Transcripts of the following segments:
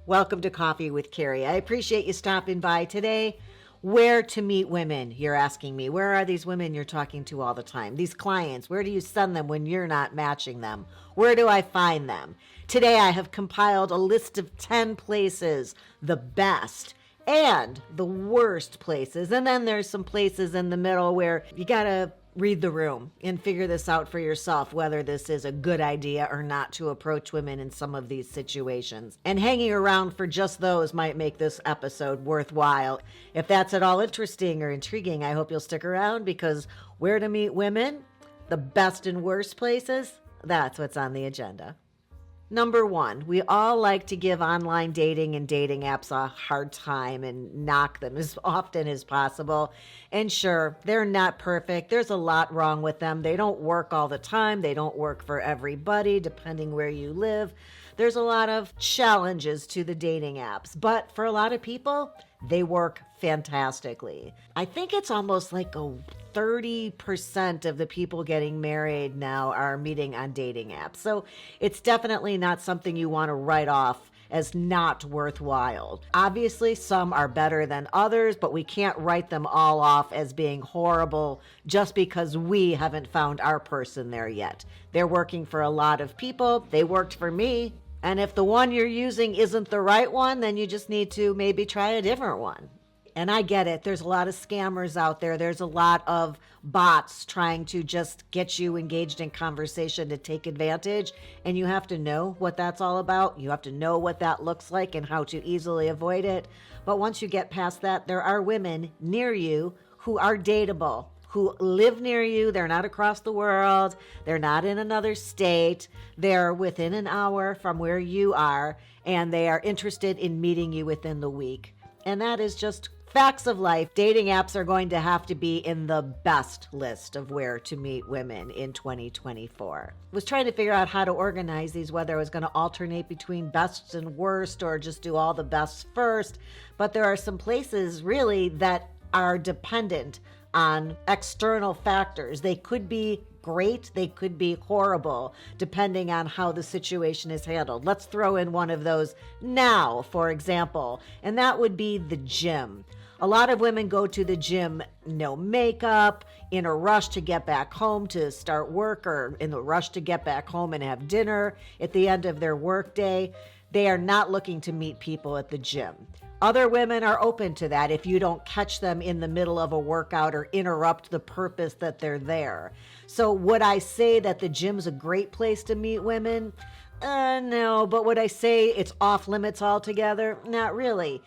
Welcome to Coffee with Carrie. I appreciate you stopping by today. Where to meet women, you're asking me. Where are these women you're talking to all the time? These clients, where do you send them when you're not matching them? Where do I find them? Today I have compiled a list of 10 places, the best and the worst places. And then there's some places in the middle where you gotta read the room and figure this out for yourself, whether this is a good idea or not to approach women in some of these situations. And hanging around for just those might make this episode worthwhile. If that's at all interesting or intriguing, I hope you'll stick around, because where to meet women, the best and worst places, that's what's on the agenda. Number one, we all like to give online dating and dating apps a hard time and knock them as often as possible. And sure, they're not perfect. There's a lot wrong with them. They don't work all the time. They don't work for everybody, depending where you live. There's a lot of challenges to the dating apps, but for a lot of people, they work fantastically. I think it's almost like a 30% of the people getting married now are meeting on dating apps. So it's definitely not something you want to write off as not worthwhile. Obviously, some are better than others, but we can't write them all off as being horrible just because we haven't found our person there yet. They're working for a lot of people. They worked for me. And if the one you're using isn't the right one, then you just need to maybe try a different one. And I get it. There's a lot of scammers out there. There's a lot of bots trying to just get you engaged in conversation to take advantage. And you have to know what that's all about. You have to know what that looks like and how to easily avoid it. But once you get past that, there are women near you who are dateable, who live near you. They're not across the world. They're not in another state. They're within an hour from where you are, and they are interested in meeting you within the week. And that is just facts of life. Dating apps are going to have to be in the best list of where to meet women in 2024. I was trying to figure out how to organize these, whether I was going to alternate between best and worst or just do all the best first. But there are some places really that are dependent on external factors. They could be great, they could be horrible, depending on how the situation is handled. Let's throw in one of those now, for example, and that would be the gym. A lot of women go to the gym, no makeup, in a rush to get back home to start work, or in a rush to get back home and have dinner at the end of their work day. They are not looking to meet people at the gym. Other women are open to that if you don't catch them in the middle of a workout or interrupt the purpose that they're there. So would I say that the gym's a great place to meet women? No, but would I say it's off limits altogether? Not really.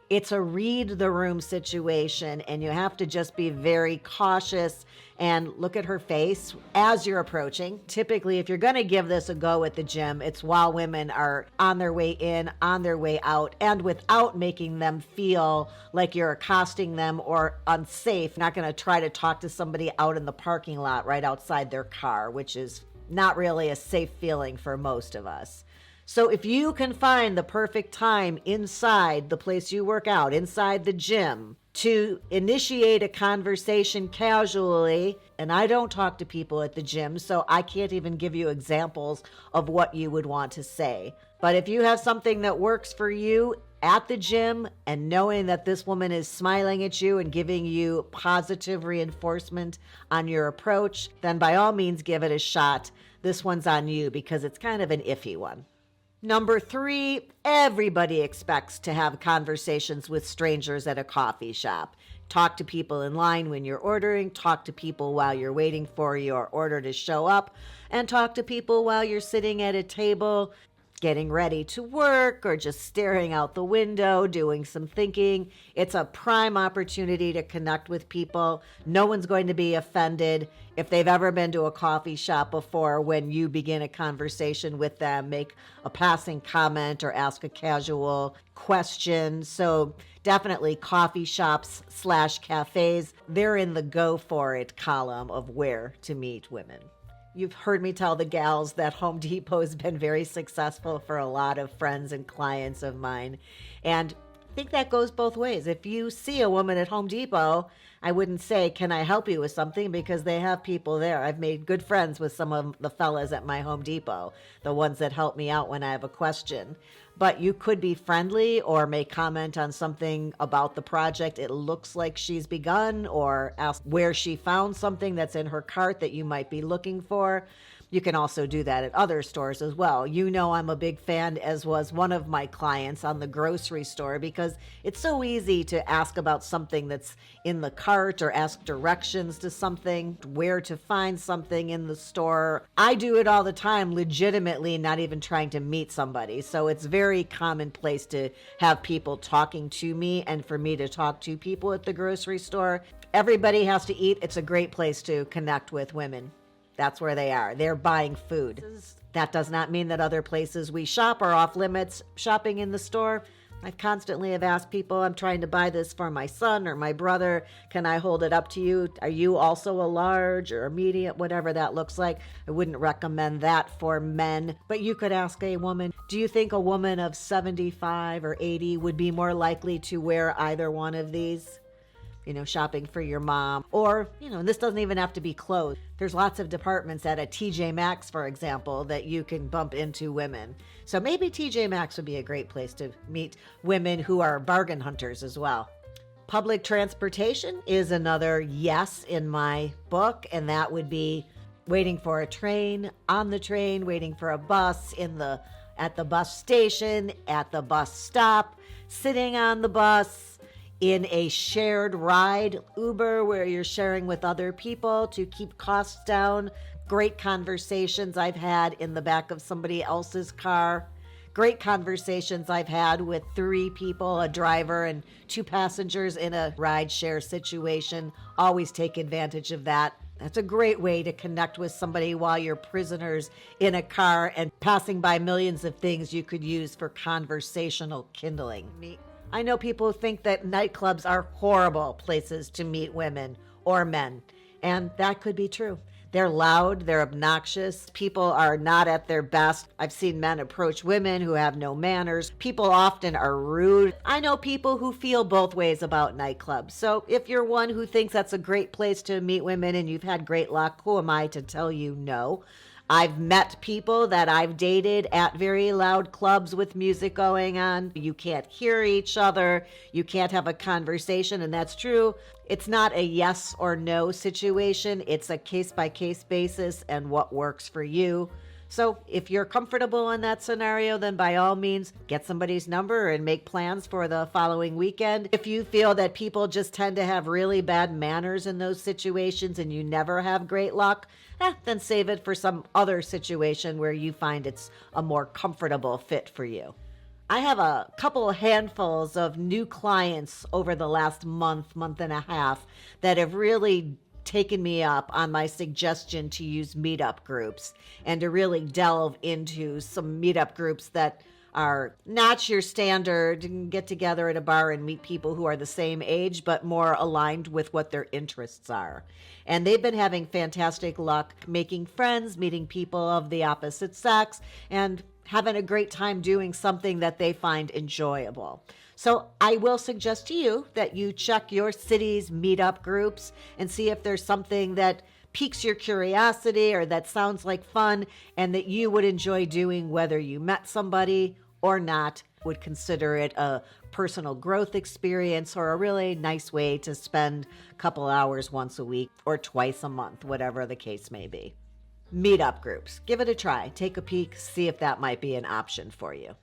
It's a read the room situation, and you have to just be very cautious and look at her face as you're approaching. Typically, if you're going to give this a go at the gym, it's while women are on their way in, on their way out, and without making them feel like you're accosting them or unsafe. Not going to try to talk to somebody out in the parking lot right outside their car, which is not really a safe feeling for most of us. So if you can find the perfect time inside the place you work out, inside the gym, to initiate a conversation casually, and I don't talk to people at the gym, so I can't even give you examples of what you would want to say. But if you have something that works for you at the gym, and knowing that this woman is smiling at you and giving you positive reinforcement on your approach, then by all means give it a shot. This one's on you because it's kind of an iffy one. Number 3, everybody expects to have conversations with strangers at a coffee shop. Talk to people in line when you're ordering, talk to people while you're waiting for your order to show up, and talk to people while you're sitting at a table, getting ready to work, or just staring out the window, doing some thinking. It's a prime opportunity to connect with people. No one's going to be offended if they've ever been to a coffee shop before. When you begin a conversation with them, make a passing comment or ask a casual question. So definitely coffee shops / cafes, they're in the go for it column of where to meet women. You've heard me tell the gals that Home Depot has been very successful for a lot of friends and clients of mine. And I think that goes both ways. If you see a woman at Home Depot, I wouldn't say, can I help you with something? Because they have people there. I've made good friends with some of the fellas at my Home Depot, the ones that help me out when I have a question. But you could be friendly or make comment on something about the project it looks like she's begun, or ask where she found something that's in her cart that you might be looking for. You can also do that at other stores as well. You know, I'm a big fan, as was one of my clients on the grocery store, because it's so easy to ask about something that's in the cart or ask directions to something, where to find something in the store. I do it all the time, legitimately, not even trying to meet somebody. So it's very commonplace to have people talking to me and for me to talk to people at the grocery store. Everybody has to eat. It's a great place to connect with women. That's where they are. They're buying food. That does not mean that other places we shop are off limits. Shopping in the store, I constantly have asked people, I'm trying to buy this for my son or my brother. Can I hold it up to you? Are you also a large or a medium, whatever that looks like? I wouldn't recommend that for men. But you could ask a woman, do you think a woman of 75 or 80 would be more likely to wear either one of these? You know, shopping for your mom, or, you know, this doesn't even have to be clothes. There's lots of departments at a TJ Maxx, for example, that you can bump into women. So maybe TJ Maxx would be a great place to meet women who are bargain hunters as well. Public transportation is another yes in my book, and that would be waiting for a train, on the train, waiting for a bus, at the bus station, at the bus stop, sitting on the bus, in a shared ride, Uber, where you're sharing with other people to keep costs down. Great conversations I've had in the back of somebody else's car. Great conversations I've had with 3 people, a driver and 2 passengers in a ride share situation. Always take advantage of that. That's a great way to connect with somebody while you're prisoners in a car and passing by millions of things you could use for conversational kindling. I know people think that nightclubs are horrible places to meet women or men, and that could be true. They're loud, they're obnoxious, people are not at their best. I've seen men approach women who have no manners. People often are rude. I know people who feel both ways about nightclubs. So if you're one who thinks that's a great place to meet women and you've had great luck, who am I to tell you no? I've met people that I've dated at very loud clubs with music going on. You can't hear each other. You can't have a conversation, and that's true. It's not a yes or no situation. It's a case-by-case basis and what works for you. So if you're comfortable in that scenario, then by all means, get somebody's number and make plans for the following weekend. If you feel that people just tend to have really bad manners in those situations and you never have great luck, then save it for some other situation where you find it's a more comfortable fit for you. I have a couple of handfuls of new clients over the last month and a half that have really taken me up on my suggestion to use meetup groups and to really delve into some meetup groups that are not your standard get together at a bar and meet people who are the same age, but more aligned with what their interests are. And they've been having fantastic luck making friends, meeting people of the opposite sex, and having a great time doing something that they find enjoyable. So I will suggest to you that you check your city's meetup groups and see if there's something that piques your curiosity or that sounds like fun and that you would enjoy doing, whether you met somebody or not, would consider it a personal growth experience or a really nice way to spend a couple hours once a week or twice a month, whatever the case may be. Meetup groups. Give it a try. Take a peek. See if that might be an option for you.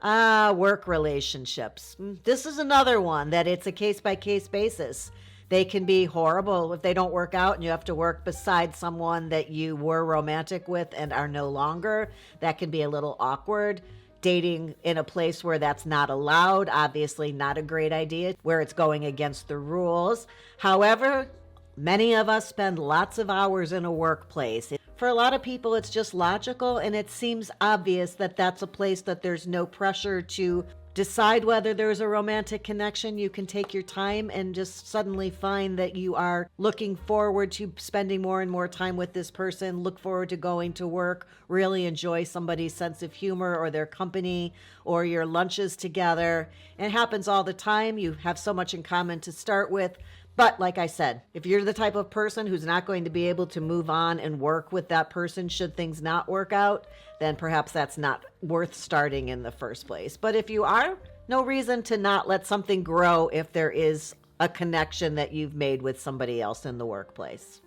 Work relationships. This is another one that it's a case-by-case basis. They can be horrible if they don't work out and you have to work beside someone that you were romantic with and are no longer. That can be a little awkward. Dating in a place where that's not allowed, obviously not a great idea, where it's going against the rules. However, many of us spend lots of hours in a workplace. For a lot of people, it's just logical, and it seems obvious that that's a place that there's no pressure to decide whether there's a romantic connection. You can take your time and just suddenly find that you are looking forward to spending more and more time with this person, look forward to going to work, really enjoy somebody's sense of humor or their company or your lunches together. And it happens all the time. You have so much in common to start with. But like I said, if you're the type of person who's not going to be able to move on and work with that person should things not work out, then perhaps that's not worth starting in the first place. But if you are, no reason to not let something grow if there is a connection that you've made with somebody else in the workplace.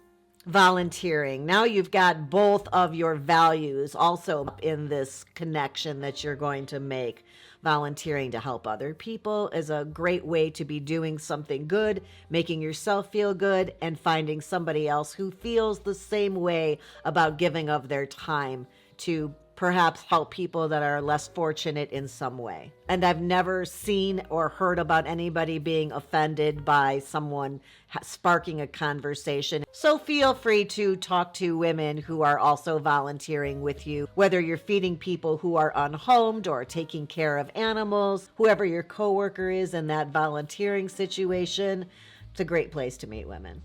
Volunteering. Now you've got both of your values also in this connection that you're going to make. Volunteering to help other people is a great way to be doing something good, making yourself feel good, and finding somebody else who feels the same way about giving of their time to perhaps help people that are less fortunate in some way. And I've never seen or heard about anybody being offended by someone sparking a conversation. So feel free to talk to women who are also volunteering with you, whether you're feeding people who are unhomed or taking care of animals, whoever your coworker is in that volunteering situation. It's a great place to meet women.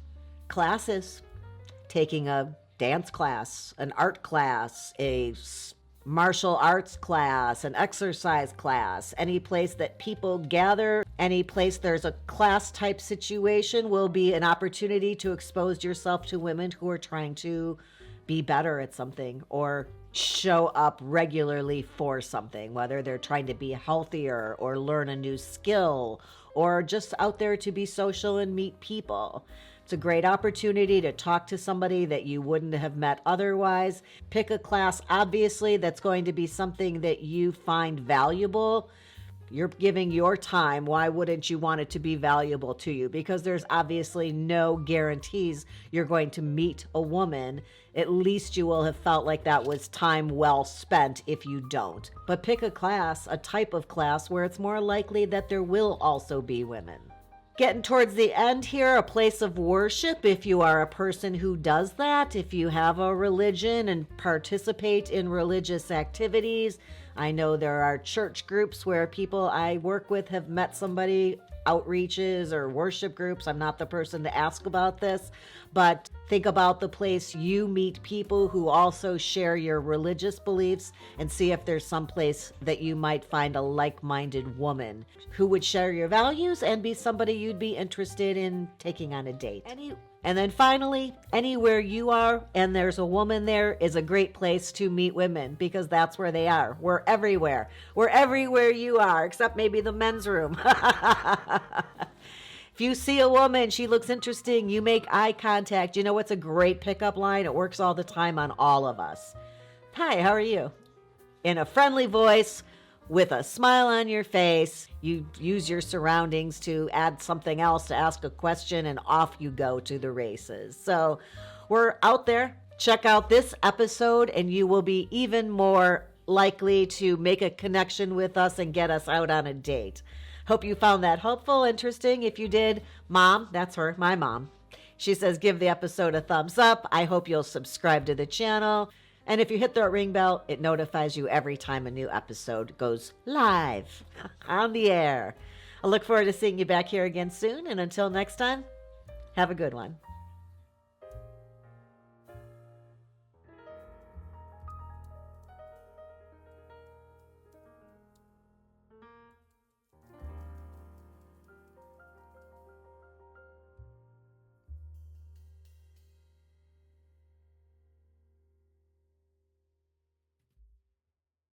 Classes, taking a dance class, an art class, a martial arts class, an exercise class, any place that people gather, any place there's a class type situation will be an opportunity to expose yourself to women who are trying to be better at something or show up regularly for something, whether they're trying to be healthier or learn a new skill or just out there to be social and meet people. It's a great opportunity to talk to somebody that you wouldn't have met otherwise. Pick a class, obviously, that's going to be something that you find valuable. You're giving your time. Why wouldn't you want it to be valuable to you? Because there's obviously no guarantees you're going to meet a woman. At least you will have felt like that was time well spent if you don't. But pick a class, a type of class where it's more likely that there will also be women. Getting towards the end here, a place of worship, if you are a person who does that, if you have a religion and participate in religious activities. I know there are church groups where people I work with have met somebody, outreaches or worship groups. I'm not the person to ask about this, but think about the place you meet people who also share your religious beliefs and see if there's some place that you might find a like-minded woman who would share your values and be somebody you'd be interested in taking on a date. And then finally, anywhere you are and there's a woman there is a great place to meet women because that's where they are. We're everywhere. We're everywhere you are, except maybe the men's room. If you see a woman, she looks interesting, you make eye contact. You know what's a great pickup line? It works all the time on all of us. Hi, how are you? In a friendly voice, with a smile on your face, you use your surroundings to add something else to ask a question, and off you go to the races. So we're out there. Check out this episode, and you will be even more likely to make a connection with us and get us out on a date. Hope you found that helpful, interesting. If you did, Mom, that's her, my mom. She says, give the episode a thumbs up. I hope you'll subscribe to the channel. And if you hit the ring bell, it notifies you every time a new episode goes live on the air. I look forward to seeing you back here again soon. And until next time, have a good one.